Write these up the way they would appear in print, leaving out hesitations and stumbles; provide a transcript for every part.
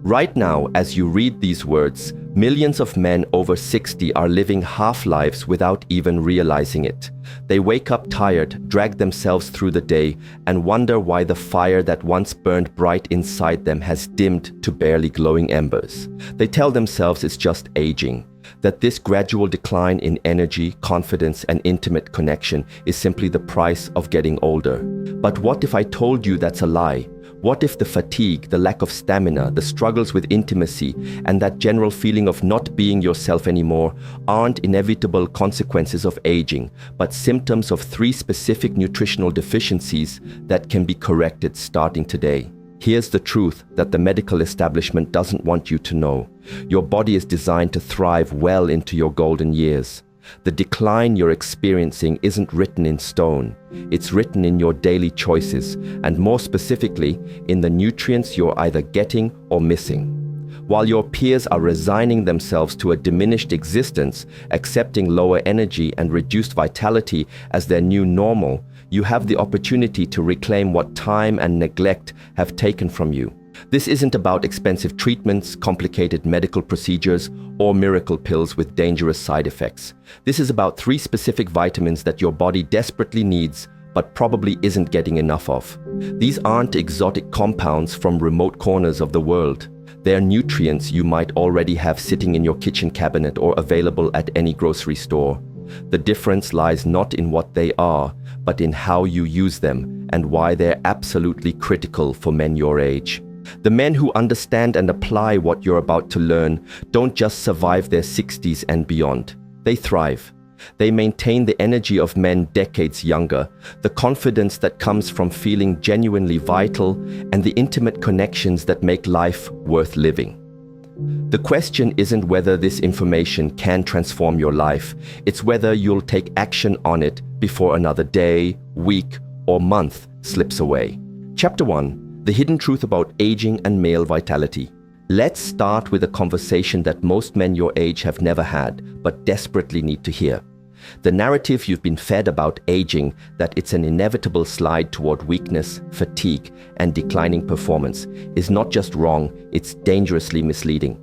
Right now, as you read these words, millions of men over 60 are living half-lives without even realizing it. They wake up tired, drag themselves through the day, and wonder why the fire that once burned bright inside them has dimmed to barely glowing embers. They tell themselves it's just aging, that this gradual decline in energy, confidence, and intimate connection is simply the price of getting older. But what if I told you that's a lie? What if the fatigue, the lack of stamina, the struggles with intimacy, and that general feeling of not being yourself anymore aren't inevitable consequences of aging, but symptoms of 3 specific nutritional deficiencies that can be corrected starting today? Here's the truth that the medical establishment doesn't want you to know. Your body is designed to thrive well into your golden years. The decline you're experiencing isn't written in stone. It's written in your daily choices, and more specifically, in the nutrients you're either getting or missing. While your peers are resigning themselves to a diminished existence, accepting lower energy and reduced vitality as their new normal, you have the opportunity to reclaim what time and neglect have taken from you. This isn't about expensive treatments, complicated medical procedures, or miracle pills with dangerous side effects. This is about 3 specific vitamins that your body desperately needs, but probably isn't getting enough of. These aren't exotic compounds from remote corners of the world. They're nutrients you might already have sitting in your kitchen cabinet or available at any grocery store. The difference lies not in what they are, but in how you use them and why they're absolutely critical for men your age. The men who understand and apply what you're about to learn don't just survive their 60s and beyond. They thrive. They maintain the energy of men decades younger, the confidence that comes from feeling genuinely vital, and the intimate connections that make life worth living. The question isn't whether this information can transform your life, it's whether you'll take action on it before another day, week, or month slips away. Chapter 1. The hidden truth about aging and male vitality. Let's start with a conversation that most men your age have never had, but desperately need to hear. The narrative you've been fed about aging, that it's an inevitable slide toward weakness, fatigue, and declining performance, is not just wrong, it's dangerously misleading.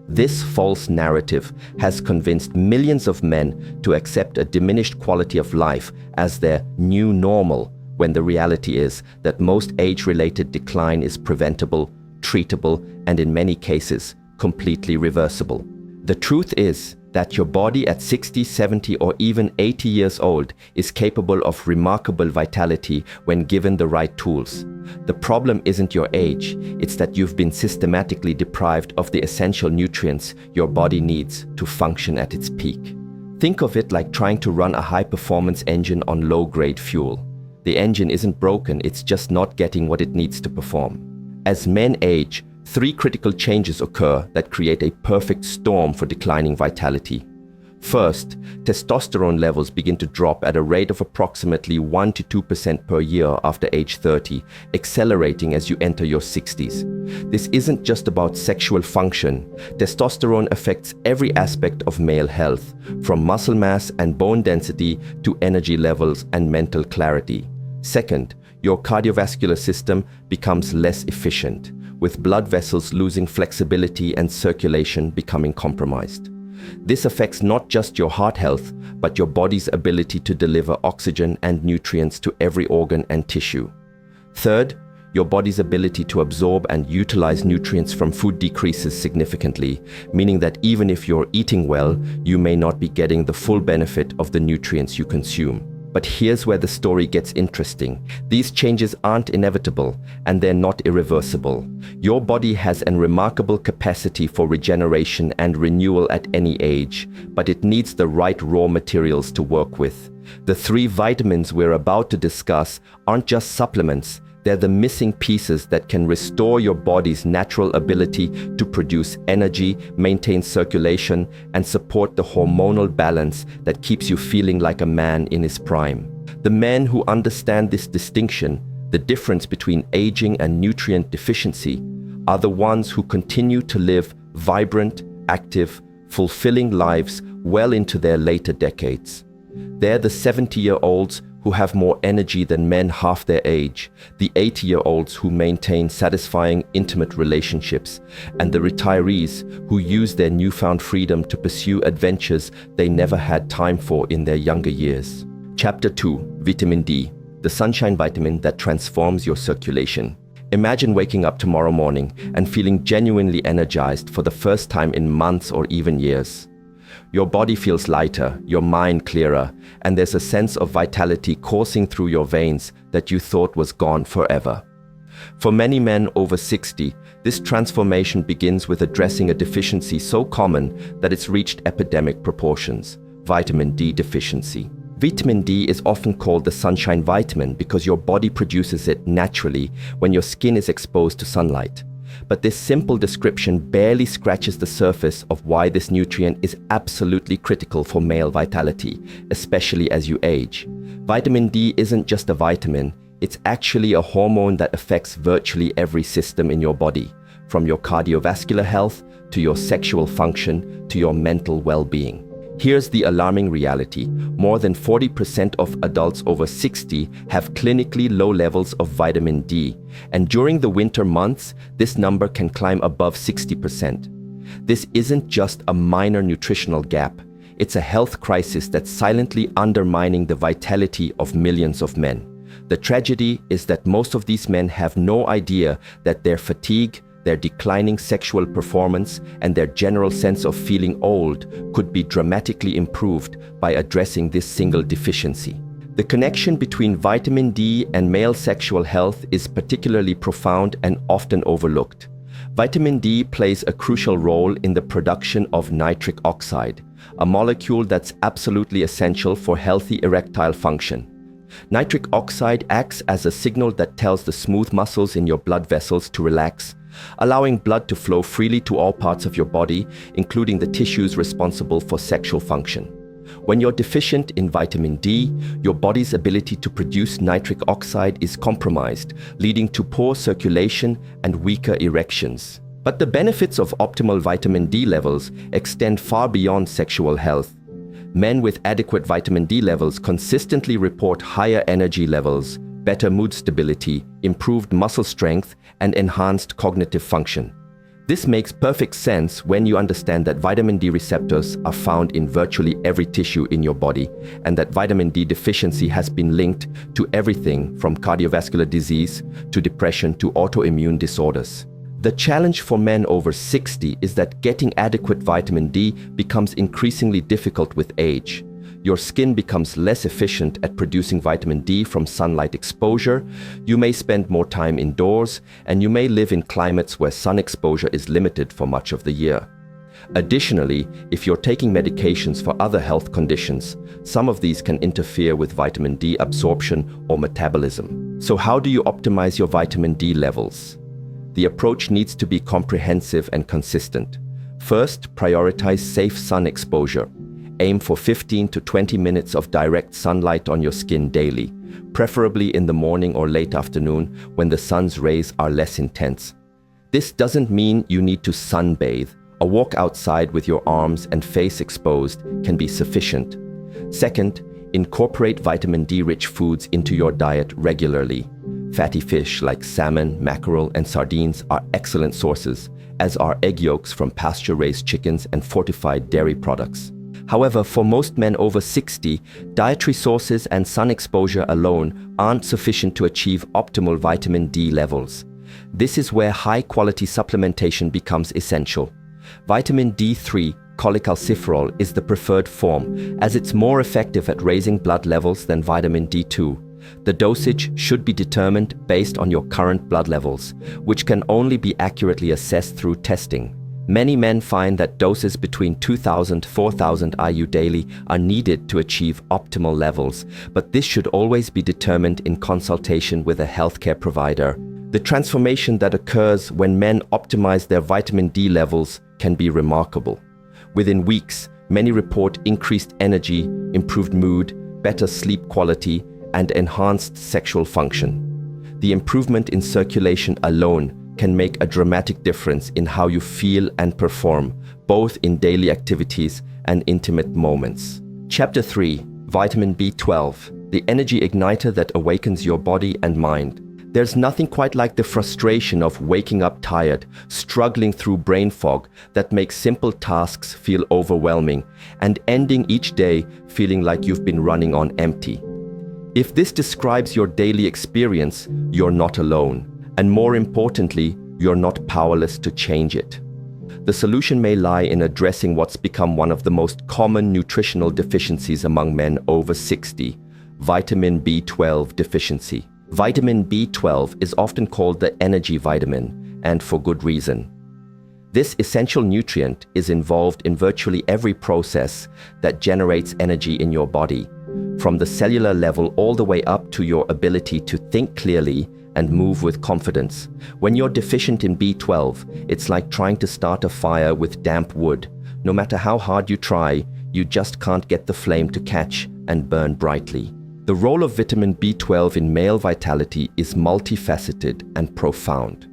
This false narrative has convinced millions of men to accept a diminished quality of life as their new normal, when the reality is that most age-related decline is preventable, treatable, and in many cases, completely reversible. The truth is that your body at 60, 70, or even 80 years old is capable of remarkable vitality when given the right tools. The problem isn't your age, it's that you've been systematically deprived of the essential nutrients your body needs to function at its peak. Think of it like trying to run a high-performance engine on low-grade fuel. The engine isn't broken, it's just not getting what it needs to perform. As men age, 3 critical changes occur that create a perfect storm for declining vitality. First, testosterone levels begin to drop at a rate of approximately 1 to 2% per year after age 30, accelerating as you enter your 60s. This isn't just about sexual function. Testosterone affects every aspect of male health, from muscle mass and bone density to energy levels and mental clarity. Second, your cardiovascular system becomes less efficient, with blood vessels losing flexibility and circulation becoming compromised. This affects not just your heart health, but your body's ability to deliver oxygen and nutrients to every organ and tissue. Third, your body's ability to absorb and utilize nutrients from food decreases significantly, meaning that even if you're eating well, you may not be getting the full benefit of the nutrients you consume. But here's where the story gets interesting. These changes aren't inevitable, and they're not irreversible. Your body has a remarkable capacity for regeneration and renewal at any age, but it needs the right raw materials to work with. The 3 vitamins we're about to discuss aren't just supplements. They're the missing pieces that can restore your body's natural ability to produce energy, maintain circulation, and support the hormonal balance that keeps you feeling like a man in his prime. The men who understand this distinction, the difference between aging and nutrient deficiency, are the ones who continue to live vibrant, active, fulfilling lives well into their later decades. They're the 70-year-olds who who have more energy than men half their age, the 80-year-olds who maintain satisfying intimate relationships, and the retirees who use their newfound freedom to pursue adventures they never had time for in their younger years. Chapter 2. Vitamin D, the sunshine vitamin that transforms your circulation. Imagine waking up tomorrow morning and feeling genuinely energized for the first time in months or even years. Your body feels lighter, your mind clearer, and there's a sense of vitality coursing through your veins that you thought was gone forever. For many men over 60, this transformation begins with addressing a deficiency so common that it's reached epidemic proportions: vitamin D deficiency. Vitamin D is often called the sunshine vitamin because your body produces it naturally when your skin is exposed to sunlight. But this simple description barely scratches the surface of why this nutrient is absolutely critical for male vitality, especially as you age. Vitamin D isn't just a vitamin, it's actually a hormone that affects virtually every system in your body, from your cardiovascular health to your sexual function to your mental well-being. Here's the alarming reality: more than 40% of adults over 60 have clinically low levels of vitamin D, and during the winter months, this number can climb above 60%. This isn't just a minor nutritional gap, it's a health crisis that's silently undermining the vitality of millions of men. The tragedy is that most of these men have no idea that their fatigue, their declining sexual performance, and their general sense of feeling old could be dramatically improved by addressing this single deficiency. The connection between vitamin D and male sexual health is particularly profound and often overlooked. Vitamin D plays a crucial role in the production of nitric oxide, a molecule that's absolutely essential for healthy erectile function. Nitric oxide acts as a signal that tells the smooth muscles in your blood vessels to relax, allowing blood to flow freely to all parts of your body, including the tissues responsible for sexual function. When you're deficient in vitamin D, your body's ability to produce nitric oxide is compromised, leading to poor circulation and weaker erections. But the benefits of optimal vitamin D levels extend far beyond sexual health. Men with adequate vitamin D levels consistently report higher energy levels, better mood stability, improved muscle strength, and enhanced cognitive function. This makes perfect sense when you understand that vitamin D receptors are found in virtually every tissue in your body, and that vitamin D deficiency has been linked to everything from cardiovascular disease to depression to autoimmune disorders. The challenge for men over 60 is that getting adequate vitamin D becomes increasingly difficult with age. Your skin becomes less efficient at producing vitamin D from sunlight exposure, you may spend more time indoors, and you may live in climates where sun exposure is limited for much of the year. Additionally, if you're taking medications for other health conditions, some of these can interfere with vitamin D absorption or metabolism. So how do you optimize your vitamin D levels? The approach needs to be comprehensive and consistent. First, prioritize safe sun exposure. Aim for 15 to 20 minutes of direct sunlight on your skin daily, preferably in the morning or late afternoon when the sun's rays are less intense. This doesn't mean you need to sunbathe. A walk outside with your arms and face exposed can be sufficient. Second, incorporate vitamin D-rich foods into your diet regularly. Fatty fish like salmon, mackerel, and sardines are excellent sources, as are egg yolks from pasture-raised chickens and fortified dairy products. However, for most men over 60, dietary sources and sun exposure alone aren't sufficient to achieve optimal vitamin D levels. This is where high-quality supplementation becomes essential. Vitamin D3, cholecalciferol, is the preferred form, as it's more effective at raising blood levels than vitamin D2. The dosage should be determined based on your current blood levels, which can only be accurately assessed through testing. Many men find that doses between 2,000 to 4,000 IU daily are needed to achieve optimal levels, but this should always be determined in consultation with a healthcare provider. The transformation that occurs when men optimize their vitamin D levels can be remarkable. Within weeks, many report increased energy, improved mood, better sleep quality, and enhanced sexual function. The improvement in circulation alone can make a dramatic difference in how you feel and perform, both in daily activities and intimate moments. Chapter 3. Vitamin B12, the energy igniter that awakens your body and mind. There's nothing quite like the frustration of waking up tired, struggling through brain fog that makes simple tasks feel overwhelming, and ending each day feeling like you've been running on empty. If this describes your daily experience, you're not alone, and more importantly, you're not powerless to change it. The solution may lie in addressing what's become one of the most common nutritional deficiencies among men over 60, vitamin B12 deficiency. Vitamin B12 is often called the energy vitamin, and for good reason. This essential nutrient is involved in virtually every process that generates energy in your body, from the cellular level all the way up to your ability to think clearly and move with confidence. When you're deficient in B12, it's like trying to start a fire with damp wood. No matter how hard you try, you just can't get the flame to catch and burn brightly. The role of vitamin B12 in male vitality is multifaceted and profound.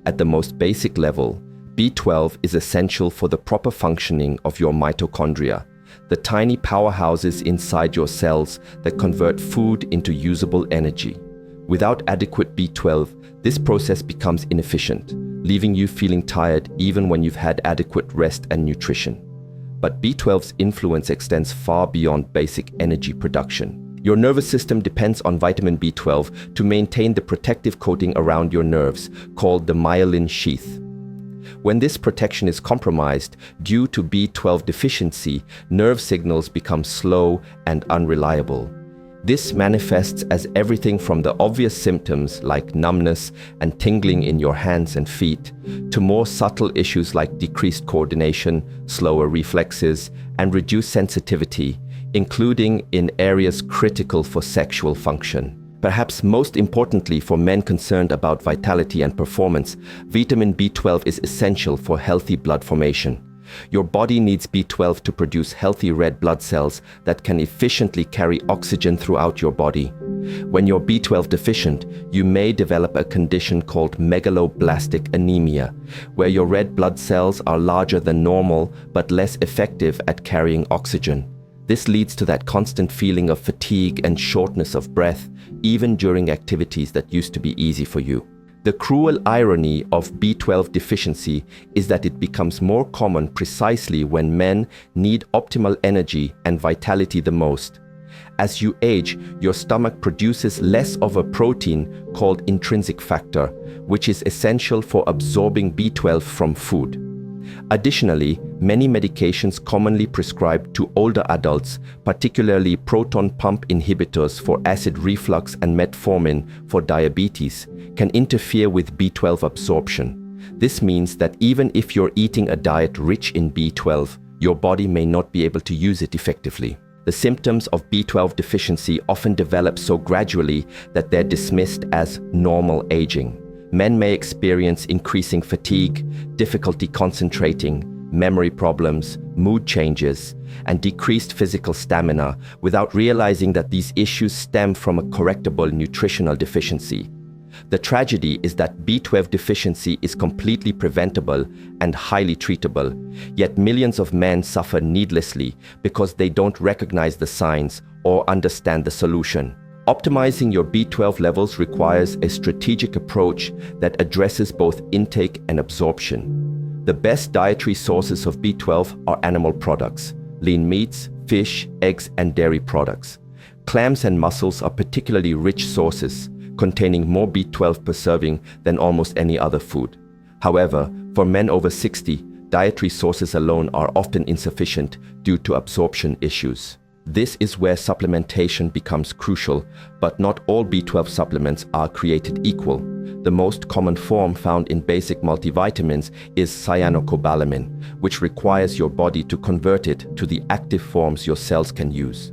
At the most basic level, B12 is essential for the proper functioning of your mitochondria, the tiny powerhouses inside your cells that convert food into usable energy. Without adequate B12, this process becomes inefficient, leaving you feeling tired even when you've had adequate rest and nutrition. But B12's influence extends far beyond basic energy production. Your nervous system depends on vitamin B12 to maintain the protective coating around your nerves, called the myelin sheath. When this protection is compromised due to B12 deficiency, nerve signals become slow and unreliable. This manifests as everything from the obvious symptoms like numbness and tingling in your hands and feet, to more subtle issues like decreased coordination, slower reflexes, and reduced sensitivity, including in areas critical for sexual function. Perhaps most importantly for men concerned about vitality and performance, vitamin B12 is essential for healthy blood formation. Your body needs B12 to produce healthy red blood cells that can efficiently carry oxygen throughout your body. When you're B12 deficient, you may develop a condition called megaloblastic anemia, where your red blood cells are larger than normal but less effective at carrying oxygen. This leads to that constant feeling of fatigue and shortness of breath, even during activities that used to be easy for you. The cruel irony of B12 deficiency is that it becomes more common precisely when men need optimal energy and vitality the most. As you age, your stomach produces less of a protein called intrinsic factor, which is essential for absorbing B12 from food. Additionally, many medications commonly prescribed to older adults, particularly proton pump inhibitors for acid reflux and metformin for diabetes, can interfere with B12 absorption. This means that even if you're eating a diet rich in B12, your body may not be able to use it effectively. The symptoms of B12 deficiency often develop so gradually that they're dismissed as normal aging. Men may experience increasing fatigue, difficulty concentrating, memory problems, mood changes, and decreased physical stamina without realizing that these issues stem from a correctable nutritional deficiency. The tragedy is that B12 deficiency is completely preventable and highly treatable, yet millions of men suffer needlessly because they don't recognize the signs or understand the solution. Optimizing your B12 levels requires a strategic approach that addresses both intake and absorption. The best dietary sources of B12 are animal products, lean meats, fish, eggs, and dairy products. Clams and mussels are particularly rich sources, containing more B12 per serving than almost any other food. However, for men over 60, dietary sources alone are often insufficient due to absorption issues. This is where supplementation becomes crucial, but not all B12 supplements are created equal. The most common form found in basic multivitamins is cyanocobalamin, which requires your body to convert it to the active forms your cells can use.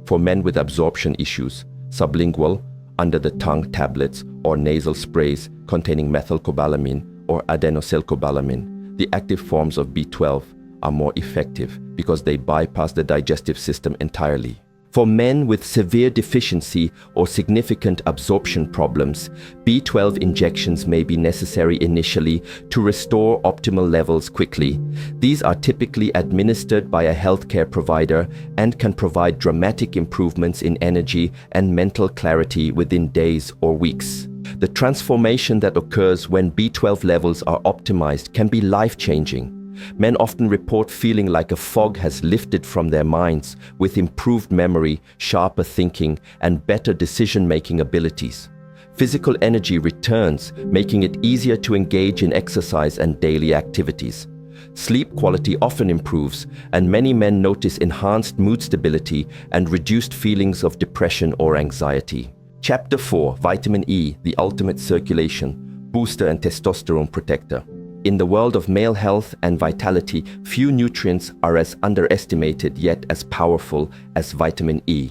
For men with absorption issues, sublingual, under-the-tongue tablets or nasal sprays containing methylcobalamin or adenosylcobalamin, the active forms of B12 are more effective because they bypass the digestive system entirely. For men with severe deficiency or significant absorption problems, B12 injections may be necessary initially to restore optimal levels quickly. These are typically administered by a healthcare provider and can provide dramatic improvements in energy and mental clarity within days or weeks. The transformation that occurs when B12 levels are optimized can be life-changing. Men often report feeling like a fog has lifted from their minds, with improved memory, sharper thinking, and better decision-making abilities. Physical energy returns, making it easier to engage in exercise and daily activities. Sleep quality often improves, and many men notice enhanced mood stability and reduced feelings of depression or anxiety. Chapter 4: Vitamin E, the ultimate circulation booster and testosterone protector. In the world of male health and vitality, few nutrients are as underestimated yet as powerful as vitamin E.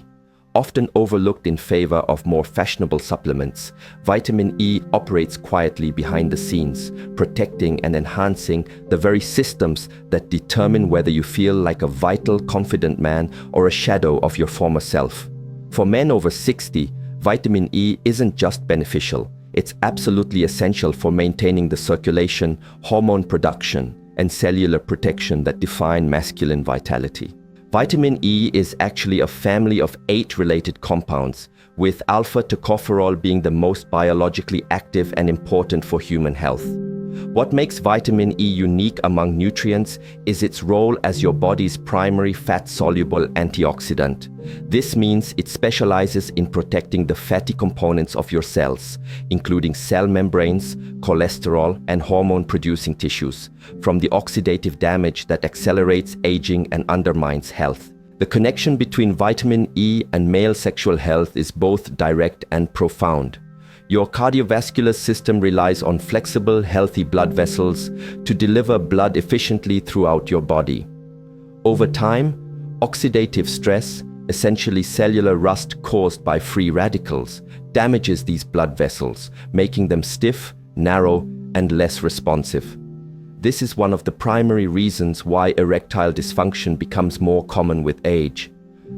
Often overlooked in favor of more fashionable supplements, vitamin E operates quietly behind the scenes, protecting and enhancing the very systems that determine whether you feel like a vital, confident man or a shadow of your former self. For men over 60, vitamin E isn't just beneficial. It's absolutely essential for maintaining the circulation, hormone production, and cellular protection that define masculine vitality. Vitamin E is actually a family of 8 related compounds, with alpha tocopherol being the most biologically active and important for human health. What makes vitamin E unique among nutrients is its role as your body's primary fat-soluble antioxidant. This means it specializes in protecting the fatty components of your cells, including cell membranes, cholesterol, and hormone-producing tissues, from the oxidative damage that accelerates aging and undermines health. The connection between vitamin E and male sexual health is both direct and profound. Your cardiovascular system relies on flexible, healthy blood vessels to deliver blood efficiently throughout your body. Over time, oxidative stress, essentially cellular rust caused by free radicals, damages these blood vessels, making them stiff, narrow, and less responsive. This is one of the primary reasons why erectile dysfunction becomes more common with age.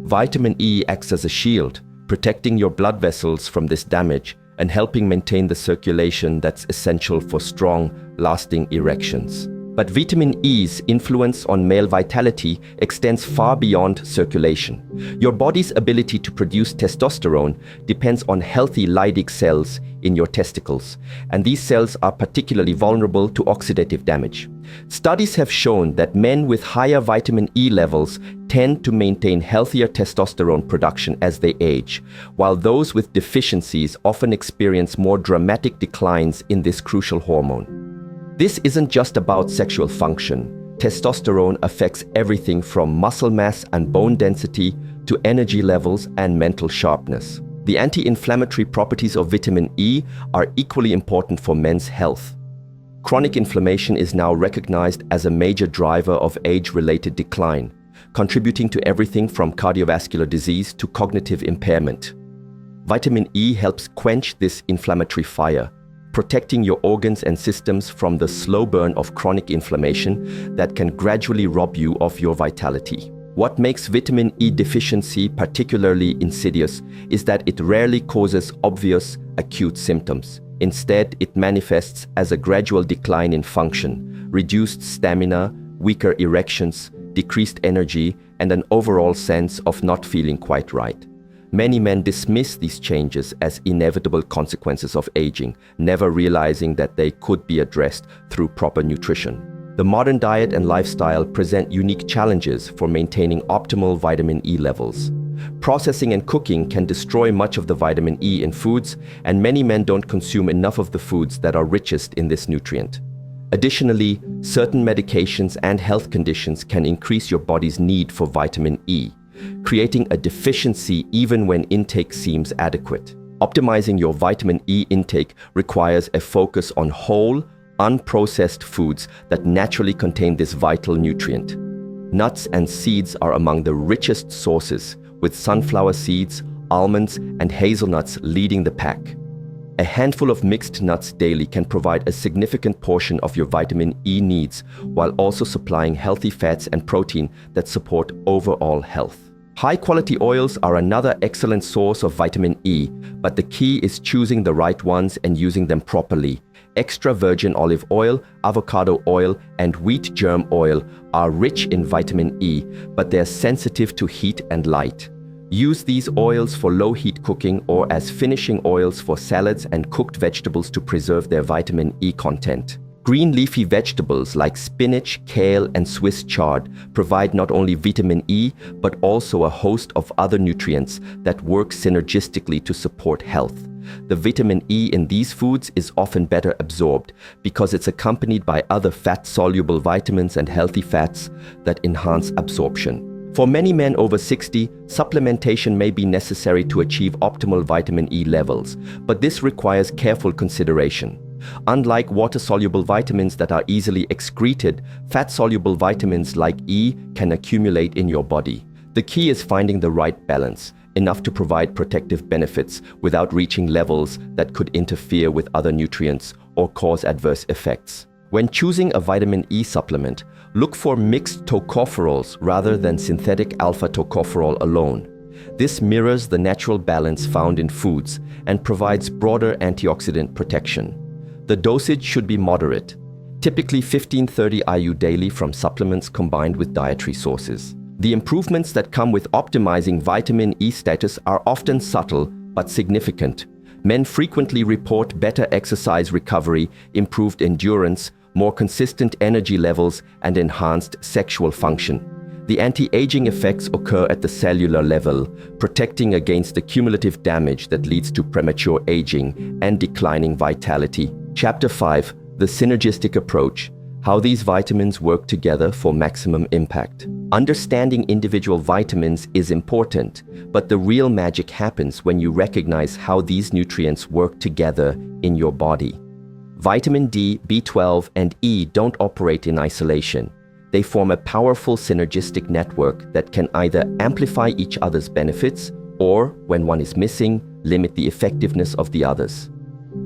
Vitamin E acts as a shield, protecting your blood vessels from this damage and helping maintain the circulation that's essential for strong, lasting erections. But vitamin E's influence on male vitality extends far beyond circulation. Your body's ability to produce testosterone depends on healthy Leydig cells in your testicles, and these cells are particularly vulnerable to oxidative damage. Studies have shown that men with higher vitamin E levels tend to maintain healthier testosterone production as they age, while those with deficiencies often experience more dramatic declines in this crucial hormone. This isn't just about sexual function. Testosterone affects everything from muscle mass and bone density to energy levels and mental sharpness. The anti-inflammatory properties of vitamin E are equally important for men's health. Chronic inflammation is now recognized as a major driver of age-related decline, contributing to everything from cardiovascular disease to cognitive impairment. Vitamin E helps quench this inflammatory fire, protecting your organs and systems from the slow burn of chronic inflammation that can gradually rob you of your vitality. What makes vitamin E deficiency particularly insidious is that it rarely causes obvious, acute symptoms. Instead, it manifests as a gradual decline in function, reduced stamina, weaker erections, decreased energy, and an overall sense of not feeling quite right. Many men dismiss these changes as inevitable consequences of aging, never realizing that they could be addressed through proper nutrition. The modern diet and lifestyle present unique challenges for maintaining optimal vitamin E levels. Processing and cooking can destroy much of the vitamin E in foods, and many men don't consume enough of the foods that are richest in this nutrient. Additionally, certain medications and health conditions can increase your body's need for vitamin E, creating a deficiency even when intake seems adequate. Optimizing your vitamin E intake requires a focus on whole, unprocessed foods that naturally contain this vital nutrient. Nuts and seeds are among the richest sources, with sunflower seeds, almonds, and hazelnuts leading the pack. A handful of mixed nuts daily can provide a significant portion of your vitamin E needs, while also supplying healthy fats and protein that support overall health. High-quality oils are another excellent source of vitamin E, but the key is choosing the right ones and using them properly. Extra virgin olive oil, avocado oil, and wheat germ oil are rich in vitamin E, but they're sensitive to heat and light. Use these oils for low-heat cooking or as finishing oils for salads and cooked vegetables to preserve their vitamin E content. Green leafy vegetables like spinach, kale, and Swiss chard provide not only vitamin E, but also a host of other nutrients that work synergistically to support health. The vitamin E in these foods is often better absorbed because it's accompanied by other fat-soluble vitamins and healthy fats that enhance absorption. For many men over 60, supplementation may be necessary to achieve optimal vitamin E levels, but this requires careful consideration. Unlike water-soluble vitamins that are easily excreted, fat-soluble vitamins like E can accumulate in your body. The key is finding the right balance, enough to provide protective benefits without reaching levels that could interfere with other nutrients or cause adverse effects. When choosing a vitamin E supplement, look for mixed tocopherols rather than synthetic alpha-tocopherol alone. This mirrors the natural balance found in foods and provides broader antioxidant protection. The dosage should be moderate, typically 15-30 IU daily from supplements combined with dietary sources. The improvements that come with optimizing vitamin E status are often subtle but significant. Men frequently report better exercise recovery, improved endurance, more consistent energy levels, and enhanced sexual function. The anti-aging effects occur at the cellular level, protecting against the cumulative damage that leads to premature aging and declining vitality. Chapter 5. The Synergistic Approach. How these vitamins work together for maximum impact. Understanding individual vitamins is important, but the real magic happens when you recognize how these nutrients work together in your body. Vitamin D, B12, and E don't operate in isolation. They form a powerful synergistic network that can either amplify each other's benefits or, when one is missing, limit the effectiveness of the others.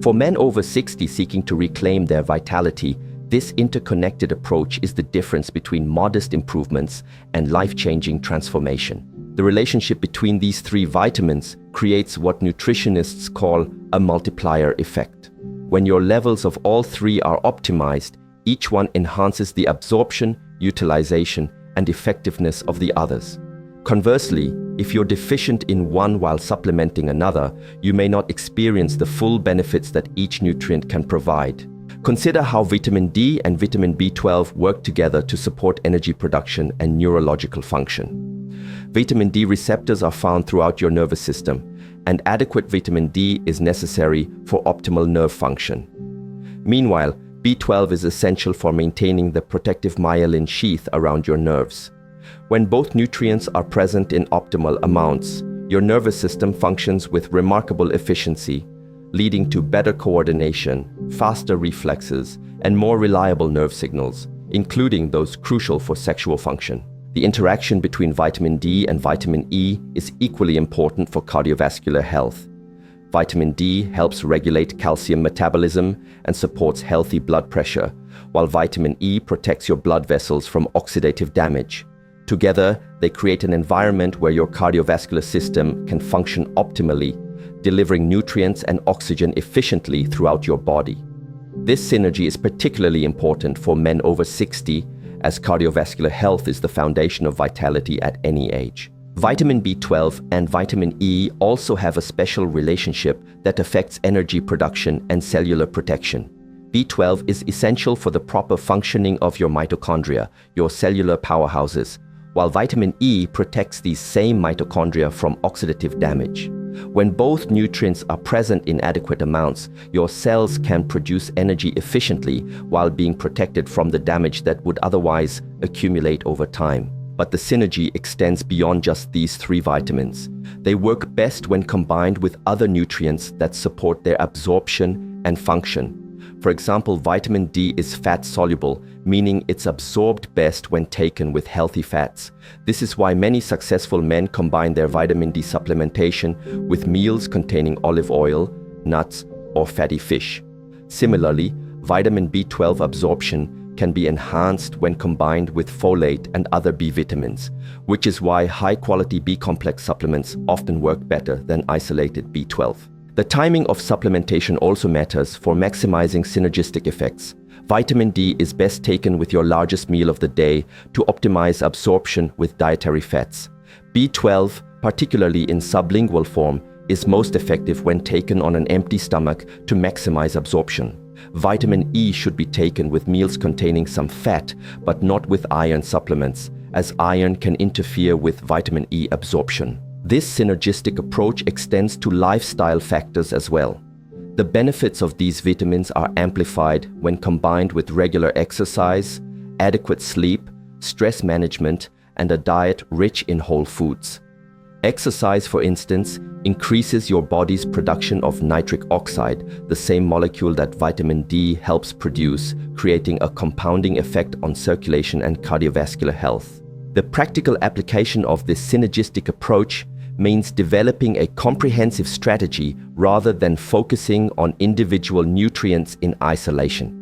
For men over 60 seeking to reclaim their vitality, this interconnected approach is the difference between modest improvements and life-changing transformation. The relationship between these three vitamins creates what nutritionists call a multiplier effect. When your levels of all three are optimized, each one enhances the absorption, utilization, and effectiveness of the others. Conversely, if you're deficient in one while supplementing another, you may not experience the full benefits that each nutrient can provide. Consider how vitamin D and vitamin B12 work together to support energy production and neurological function. Vitamin D receptors are found throughout your nervous system, and adequate vitamin D is necessary for optimal nerve function. Meanwhile, B12 is essential for maintaining the protective myelin sheath around your nerves. When both nutrients are present in optimal amounts, your nervous system functions with remarkable efficiency, leading to better coordination, faster reflexes, and more reliable nerve signals, including those crucial for sexual function. The interaction between vitamin D and vitamin E is equally important for cardiovascular health. Vitamin D helps regulate calcium metabolism and supports healthy blood pressure, while vitamin E protects your blood vessels from oxidative damage. Together, they create an environment where your cardiovascular system can function optimally, delivering nutrients and oxygen efficiently throughout your body. This synergy is particularly important for men over 60, as cardiovascular health is the foundation of vitality at any age. Vitamin B12 and vitamin E also have a special relationship that affects energy production and cellular protection. B12 is essential for the proper functioning of your mitochondria, your cellular powerhouses, while vitamin E protects these same mitochondria from oxidative damage. When both nutrients are present in adequate amounts, your cells can produce energy efficiently while being protected from the damage that would otherwise accumulate over time. But the synergy extends beyond just these three vitamins. They work best when combined with other nutrients that support their absorption and function. For example, vitamin D is fat-soluble, meaning it's absorbed best when taken with healthy fats. This is why many successful men combine their vitamin D supplementation with meals containing olive oil, nuts, or fatty fish. Similarly, vitamin B12 absorption can be enhanced when combined with folate and other B vitamins, which is why high-quality B-complex supplements often work better than isolated B12. The timing of supplementation also matters for maximizing synergistic effects. Vitamin D is best taken with your largest meal of the day to optimize absorption with dietary fats. B12, particularly in sublingual form, is most effective when taken on an empty stomach to maximize absorption. Vitamin E should be taken with meals containing some fat, but not with iron supplements, as iron can interfere with vitamin E absorption. This synergistic approach extends to lifestyle factors as well. The benefits of these vitamins are amplified when combined with regular exercise, adequate sleep, stress management, and a diet rich in whole foods. Exercise, for instance, increases your body's production of nitric oxide, the same molecule that vitamin D helps produce, creating a compounding effect on circulation and cardiovascular health. The practical application of this synergistic approach means developing a comprehensive strategy rather than focusing on individual nutrients in isolation.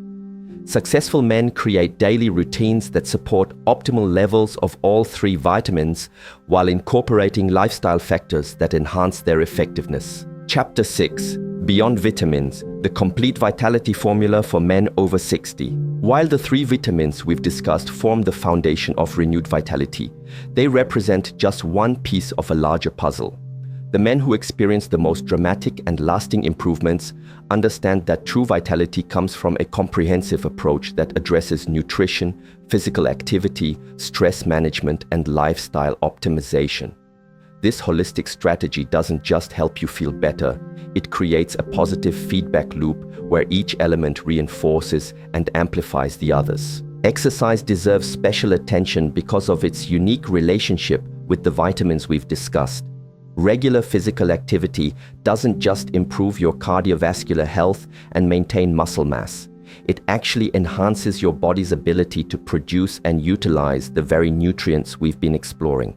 Successful men create daily routines that support optimal levels of all three vitamins while incorporating lifestyle factors that enhance their effectiveness. Chapter 6. Beyond Vitamins, the complete vitality formula for men over 60. While the three vitamins we've discussed form the foundation of renewed vitality, they represent just one piece of a larger puzzle. The men who experience the most dramatic and lasting improvements understand that true vitality comes from a comprehensive approach that addresses nutrition, physical activity, stress management, and lifestyle optimization. This holistic strategy doesn't just help you feel better, it creates a positive feedback loop where each element reinforces and amplifies the others. Exercise deserves special attention because of its unique relationship with the vitamins we've discussed. Regular physical activity doesn't just improve your cardiovascular health and maintain muscle mass. It actually enhances your body's ability to produce and utilize the very nutrients we've been exploring.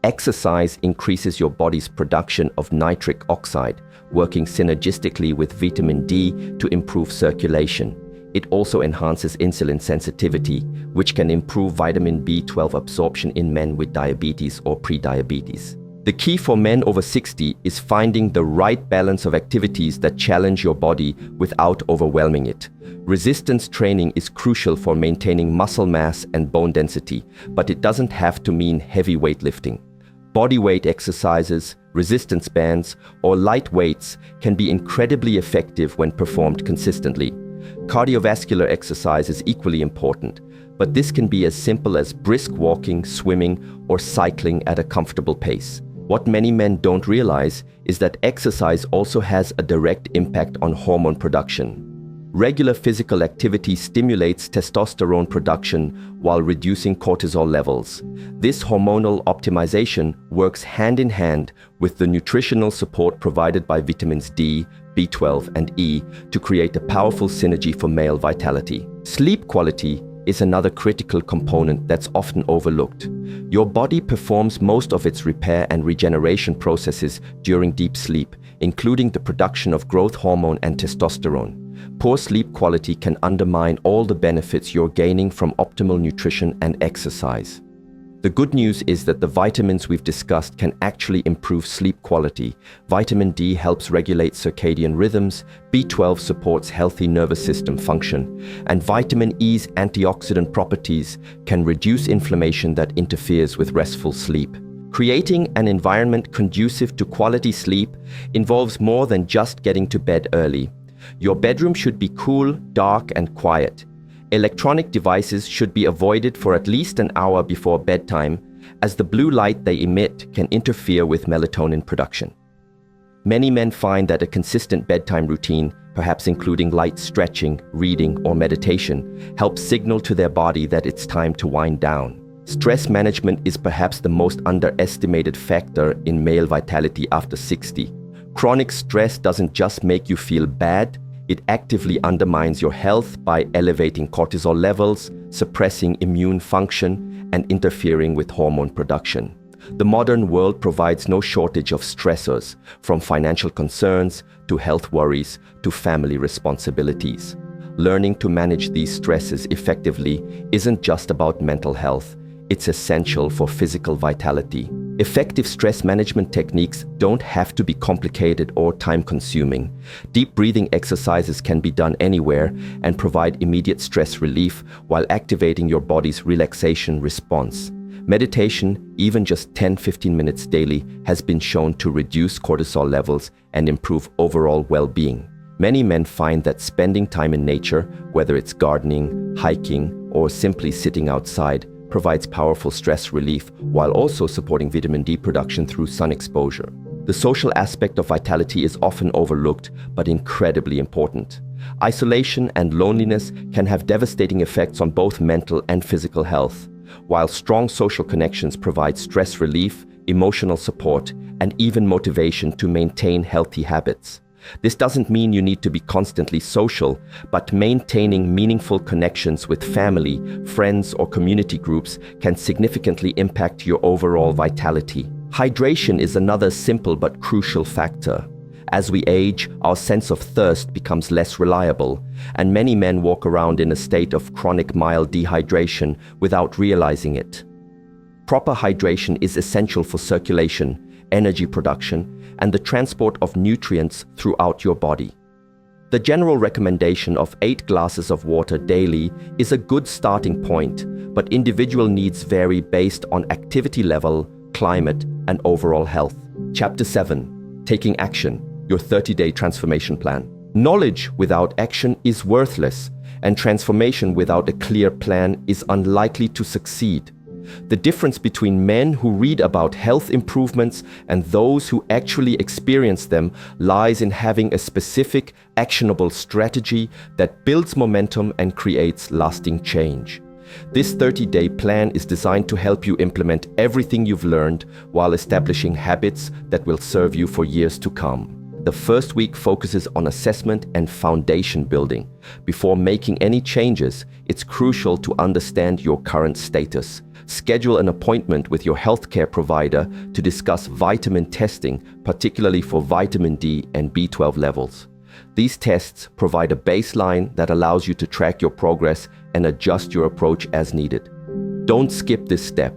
Exercise increases your body's production of nitric oxide, working synergistically with vitamin D to improve circulation. It also enhances insulin sensitivity, which can improve vitamin B12 absorption in men with diabetes or prediabetes. The key for men over 60 is finding the right balance of activities that challenge your body without overwhelming it. Resistance training is crucial for maintaining muscle mass and bone density, but it doesn't have to mean heavy weightlifting. Bodyweight exercises, resistance bands, or light weights can be incredibly effective when performed consistently. Cardiovascular exercise is equally important, but this can be as simple as brisk walking, swimming, or cycling at a comfortable pace. What many men don't realize is that exercise also has a direct impact on hormone production. Regular physical activity stimulates testosterone production while reducing cortisol levels. This hormonal optimization works hand in hand with the nutritional support provided by vitamins D, B12, and E to create a powerful synergy for male vitality. Sleep quality is another critical component that's often overlooked. Your body performs most of its repair and regeneration processes during deep sleep, including the production of growth hormone and testosterone. Poor sleep quality can undermine all the benefits you're gaining from optimal nutrition and exercise. The good news is that the vitamins we've discussed can actually improve sleep quality. Vitamin D helps regulate circadian rhythms, B12 supports healthy nervous system function, and vitamin E's antioxidant properties can reduce inflammation that interferes with restful sleep. Creating an environment conducive to quality sleep involves more than just getting to bed early. Your bedroom should be cool, dark, and quiet. Electronic devices should be avoided for at least an hour before bedtime, as the blue light they emit can interfere with melatonin production. Many men find that a consistent bedtime routine, perhaps including light stretching, reading, or meditation, helps signal to their body that it's time to wind down. Stress management is perhaps the most underestimated factor in male vitality after 60. Chronic stress doesn't just make you feel bad, it actively undermines your health by elevating cortisol levels, suppressing immune function, and interfering with hormone production. The modern world provides no shortage of stressors, from financial concerns to health worries to family responsibilities. Learning to manage these stresses effectively isn't just about mental health, it's essential for physical vitality. Effective stress management techniques don't have to be complicated or time-consuming. Deep breathing exercises can be done anywhere and provide immediate stress relief while activating your body's relaxation response. Meditation, even just 10-15 minutes daily, has been shown to reduce cortisol levels and improve overall well-being. Many men find that spending time in nature, whether it's gardening, hiking, or simply sitting outside, provides powerful stress relief while also supporting vitamin D production through sun exposure. The social aspect of vitality is often overlooked, but incredibly important. Isolation and loneliness can have devastating effects on both mental and physical health, while strong social connections provide stress relief, emotional support, and even motivation to maintain healthy habits. This doesn't mean you need to be constantly social, but maintaining meaningful connections with family, friends, or community groups can significantly impact your overall vitality. Hydration is another simple but crucial factor. As we age, our sense of thirst becomes less reliable, and many men walk around in a state of chronic mild dehydration without realizing it. Proper hydration is essential for circulation, energy production, and the transport of nutrients throughout your body. The general recommendation of 8 glasses of water daily is a good starting point, but individual needs vary based on activity level, climate, and overall health. Chapter 7. Taking Action, Your 30-Day Transformation Plan. Knowledge without action is worthless, and transformation without a clear plan is unlikely to succeed. The difference between men who read about health improvements and those who actually experience them lies in having a specific, actionable strategy that builds momentum and creates lasting change. This 30-day plan is designed to help you implement everything you've learned while establishing habits that will serve you for years to come. The first week focuses on assessment and foundation building. Before making any changes, it's crucial to understand your current status. Schedule an appointment with your healthcare provider to discuss vitamin testing, particularly for vitamin D and B12 levels. These tests provide a baseline that allows you to track your progress and adjust your approach as needed. Don't skip this step.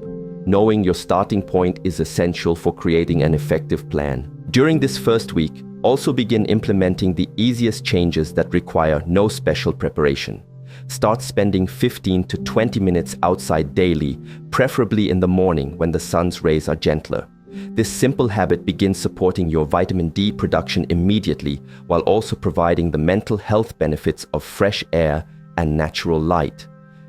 Knowing your starting point is essential for creating an effective plan. During this first week, also begin implementing the easiest changes that require no special preparation. Start spending 15 to 20 minutes outside daily, preferably in the morning when the sun's rays are gentler. This simple habit begins supporting your vitamin D production immediately, while also providing the mental health benefits of fresh air and natural light.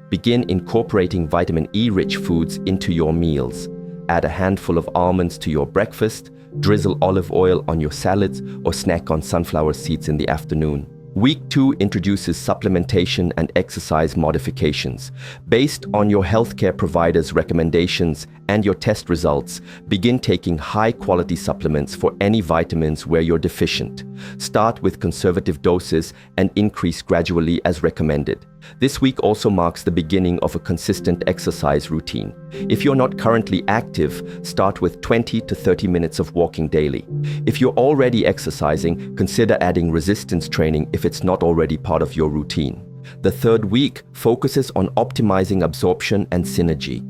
Begin incorporating vitamin E-rich foods into your meals. Add a handful of almonds to your breakfast, drizzle olive oil on your salads, or snack on sunflower seeds in the afternoon. Week 2 introduces supplementation and exercise modifications. Based on your healthcare provider's recommendations and your test results, begin taking high-quality supplements for any vitamins where you're deficient. Start with conservative doses and increase gradually as recommended. This week also marks the beginning of a consistent exercise routine. If you're not currently active, start with 20 to 30 minutes of walking daily. If you're already exercising, consider adding resistance training if it's not already part of your routine. The third week focuses on optimizing absorption and synergy.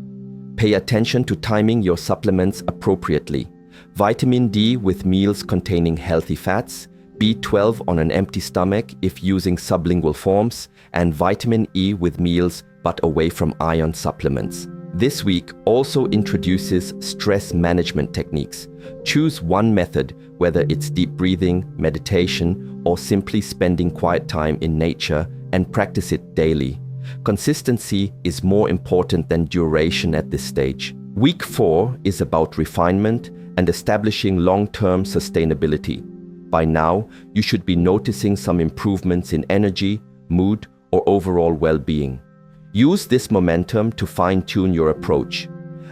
Pay attention to timing your supplements appropriately. Vitamin D with meals containing healthy fats, B12 on an empty stomach if using sublingual forms, and vitamin E with meals but away from iron supplements. This week also introduces stress management techniques. Choose one method, whether it's deep breathing, meditation, or simply spending quiet time in nature, and practice it daily. Consistency is more important than duration at this stage. Week 4 is about refinement and establishing long-term sustainability. By now, you should be noticing some improvements in energy, mood, or overall well-being. Use this momentum to fine-tune your approach.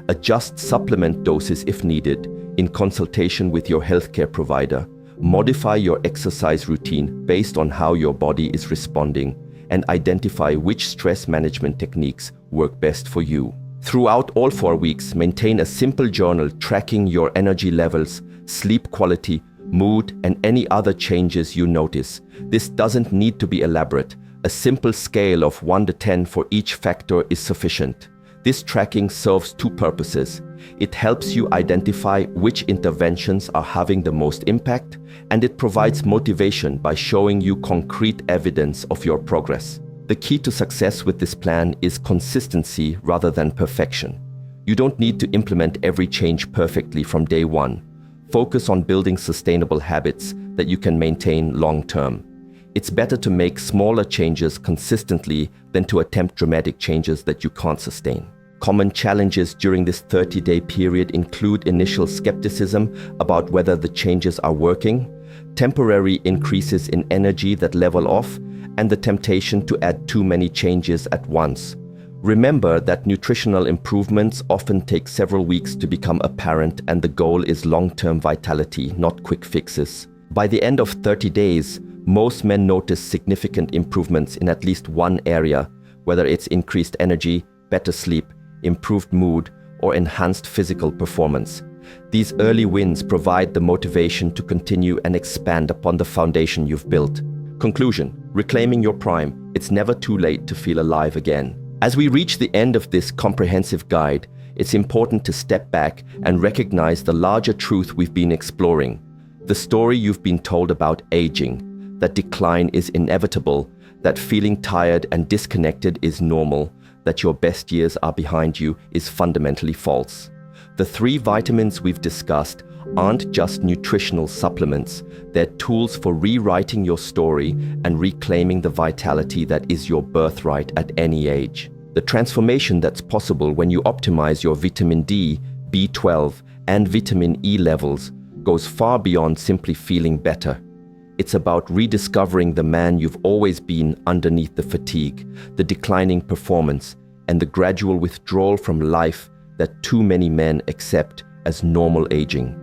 Adjust supplement doses if needed, in consultation with your healthcare provider. Modify your exercise routine based on how your body is responding, and identify which stress management techniques work best for you. Throughout all 4 weeks, maintain a simple journal tracking your energy levels, sleep quality, mood, and any other changes you notice. This doesn't need to be elaborate. A simple scale of 1 to 10 for each factor is sufficient. This tracking serves two purposes. It helps you identify which interventions are having the most impact, and it provides motivation by showing you concrete evidence of your progress. The key to success with this plan is consistency rather than perfection. You don't need to implement every change perfectly from day one. Focus on building sustainable habits that you can maintain long term. It's better to make smaller changes consistently than to attempt dramatic changes that you can't sustain. Common challenges during this 30-day period include initial skepticism about whether the changes are working, temporary increases in energy that level off, and the temptation to add too many changes at once. Remember that nutritional improvements often take several weeks to become apparent, and the goal is long-term vitality, not quick fixes. By the end of 30 days, most men notice significant improvements in at least one area, whether it's increased energy, better sleep, improved mood, or enhanced physical performance. These early wins provide the motivation to continue and expand upon the foundation you've built. Conclusion: reclaiming your prime. It's never too late to feel alive again. As we reach the end of this comprehensive guide, it's important to step back and recognize the larger truth we've been exploring. The story you've been told about aging, that decline is inevitable, that feeling tired and disconnected is normal, that your best years are behind you, is fundamentally false. The 3 vitamins we've discussed aren't just nutritional supplements. They're tools for rewriting your story and reclaiming the vitality that is your birthright at any age. The transformation that's possible when you optimize your vitamin D, B12, and vitamin E levels goes far beyond simply feeling better. It's about rediscovering the man you've always been underneath the fatigue, the declining performance, and the gradual withdrawal from life that too many men accept as normal aging.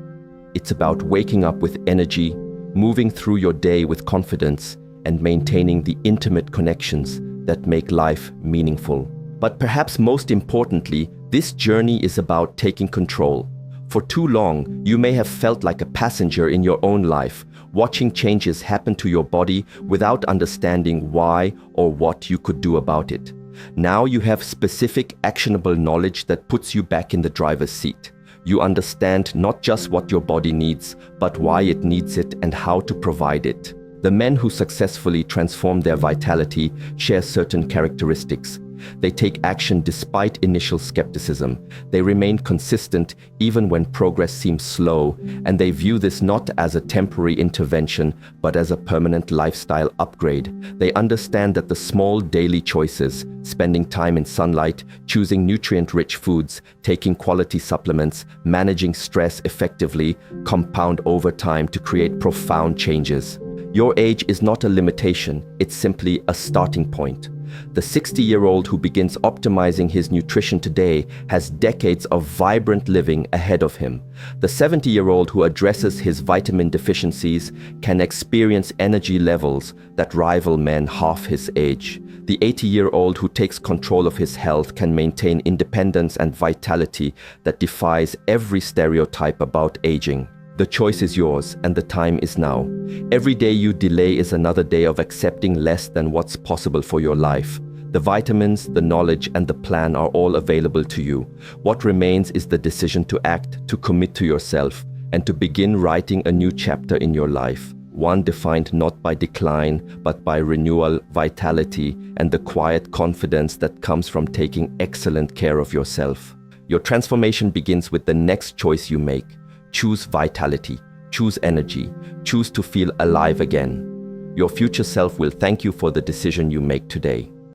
It's about waking up with energy, moving through your day with confidence, and maintaining the intimate connections that make life meaningful. But perhaps most importantly, this journey is about taking control. For too long, you may have felt like a passenger in your own life, watching changes happen to your body without understanding why or what you could do about it. Now you have specific, actionable knowledge that puts you back in the driver's seat. You understand not just what your body needs, but why it needs it and how to provide it. The men who successfully transform their vitality share certain characteristics. They take action despite initial skepticism. They remain consistent even when progress seems slow, and they view this not as a temporary intervention, but as a permanent lifestyle upgrade. They understand that the small daily choices, spending time in sunlight, choosing nutrient-rich foods, taking quality supplements, managing stress effectively, compound over time to create profound changes. Your age is not a limitation, it's simply a starting point. The 60-year-old who begins optimizing his nutrition today has decades of vibrant living ahead of him. The 70-year-old who addresses his vitamin deficiencies can experience energy levels that rival men half his age. The 80-year-old who takes control of his health can maintain independence and vitality that defies every stereotype about aging. The choice is yours, and the time is now. Every day you delay is another day of accepting less than what's possible for your life. The vitamins, the knowledge, and the plan are all available to you. What remains is the decision to act, to commit to yourself, and to begin writing a new chapter in your life. One defined not by decline, but by renewal, vitality, and the quiet confidence that comes from taking excellent care of yourself. Your transformation begins with the next choice you make. Choose vitality, choose energy, choose to feel alive again. Your future self will thank you for the decision you make today.